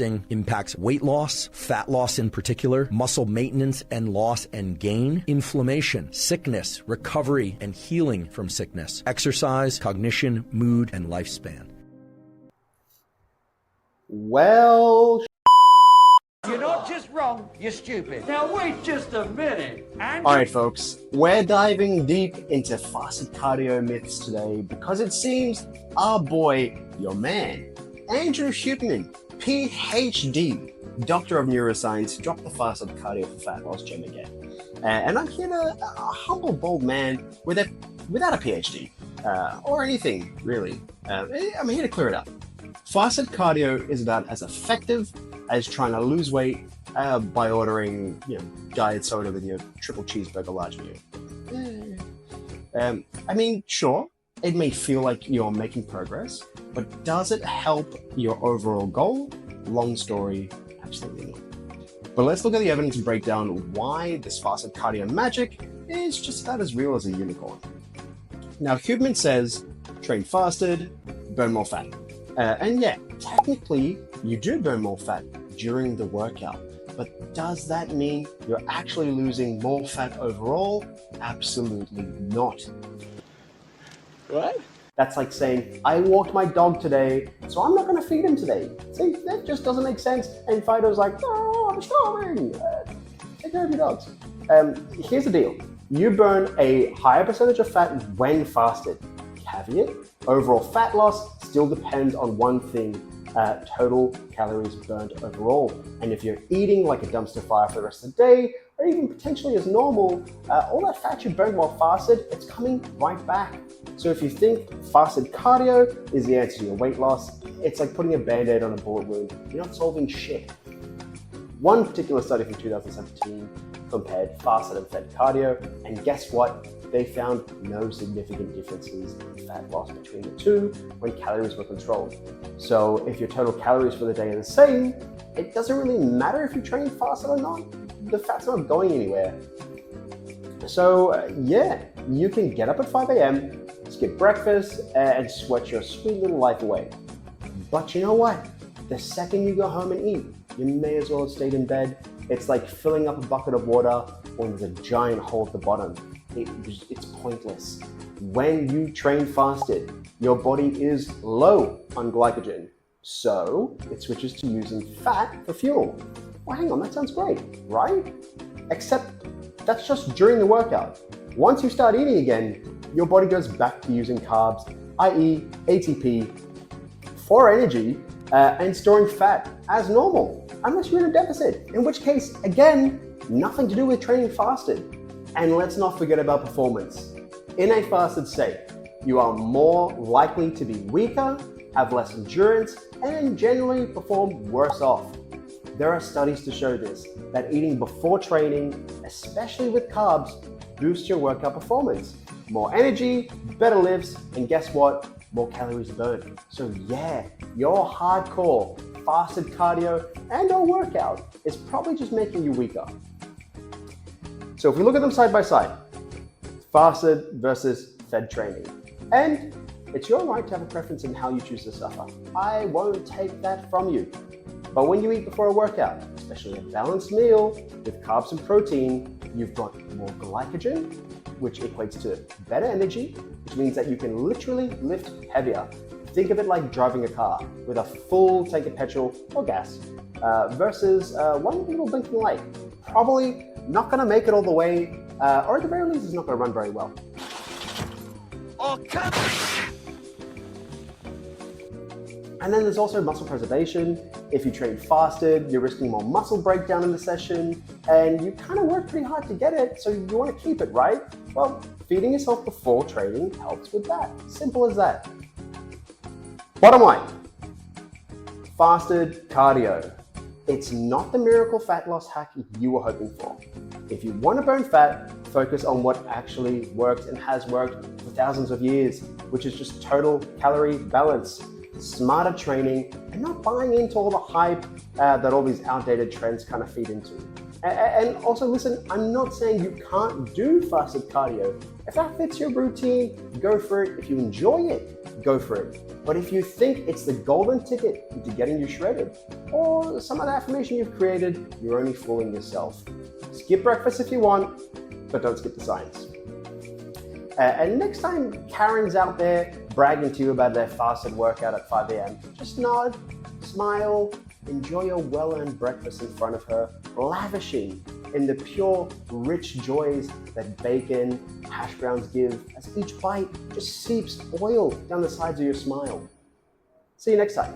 impacts weight loss, fat loss in particular, muscle maintenance and loss and gain, inflammation, sickness, recovery and healing from sickness, exercise, cognition, mood, and lifespan. Well, you're not just wrong, you're stupid. Now wait just a minute. All right, folks, we're diving deep into fasted cardio myths today because it seems our boy, your man, Andrew Huberman, PhD, Doctor of Neuroscience, dropped the fasted cardio for fat loss gem again. And I'm here to a humble, bold man without a PhD or anything, really. I'm here to clear it up. Fasted cardio is about as effective as trying to lose weight by ordering, diet soda with your triple cheeseburger large meal. I mean, sure, it may feel like you're making progress, but does it help your overall goal? Long story, absolutely not. But let's look at the evidence and break down why this fasted cardio magic is just about as real as a unicorn. Now, Huberman says, train fasted, burn more fat. And yeah, technically, you do burn more fat during the workout. But does that mean you're actually losing more fat overall? Absolutely not. What? That's like saying, I walked my dog today, so I'm not going to feed him today. See, that just doesn't make sense. And Fido's like, no, I'm starving. Take care of your dogs. Here's the deal. You burn a higher percentage of fat when fasted. Caveat, overall fat loss still depends on one thing, total calories burned overall. And if you're eating like a dumpster fire for the rest of the day, or even potentially as normal, all that fat you burned while fasted, it's coming right back. So if you think fasted cardio is the answer to your weight loss, it's like putting a Band-Aid on a bullet wound. You're not solving shit. One particular study from 2017 compared fasted and fed cardio, and guess what? They found no significant differences in fat loss between the two when calories were controlled. So if your total calories for the day are the same, it doesn't really matter if you train fasted or not. The fat's not going anywhere. So yeah, you can get up at 5 a.m., skip breakfast, and sweat your sweet little life away. But you know what? The second you go home and eat, you may as well have stayed in bed. It's like filling up a bucket of water when there's a giant hole at the bottom. It's pointless. When you train fasted, your body is low on glycogen, so it switches to using fat for fuel. Well, hang on, that sounds great, right? Except that's just during the workout. Once you start eating again, your body goes back to using carbs, i.e. ATP, for energy and storing fat as normal, unless you're in a deficit, in which case, again, nothing to do with training fasted. And let's not forget about performance. In a fasted state, you are more likely to be weaker, have less endurance, and generally perform worse off. There are studies to show this, that eating before training, especially with carbs, boosts your workout performance. More energy, better lifts, and guess what? More calories burned. So yeah, your hardcore fasted cardio and or workout is probably just making you weaker. So if we look at them side by side, fasted versus fed training, and it's your right to have a preference in how you choose to suffer. I won't take that from you. But when you eat before a workout, especially a balanced meal with carbs and protein, you've got more glycogen, which equates to better energy, which means that you can literally lift heavier. Think of it like driving a car with a full tank of petrol or gas versus one little blinking light. Probably not going to make it all the way, or at the very least, it's not going to run very well. And then there's also muscle preservation. If you train fasted, you're risking more muscle breakdown in the session, and you kind of work pretty hard to get it, so you want to keep it, right? Well, feeding yourself before training helps with that. Simple as that. Bottom line, fasted cardio. It's not the miracle fat loss hack you were hoping for. If you want to burn fat, focus on what actually works and has worked for thousands of years, which is just total calorie balance. smarter training, and not buying into all the hype that all these outdated trends kind of feed into. And also listen, I'm not saying you can't do fasted cardio. If that fits your routine, go for it. If you enjoy it, go for it. But if you think it's the golden ticket into getting you shredded, or some of the affirmation you've created, you're only fooling yourself. Skip breakfast if you want, but don't skip the science. And next time Karen's out there bragging to you about their fasted workout at 5 a.m., just nod, smile, enjoy your well-earned breakfast in front of her, lavishing in the pure, rich joys that bacon, hash browns give as each bite just seeps oil down the sides of your smile. See you next time.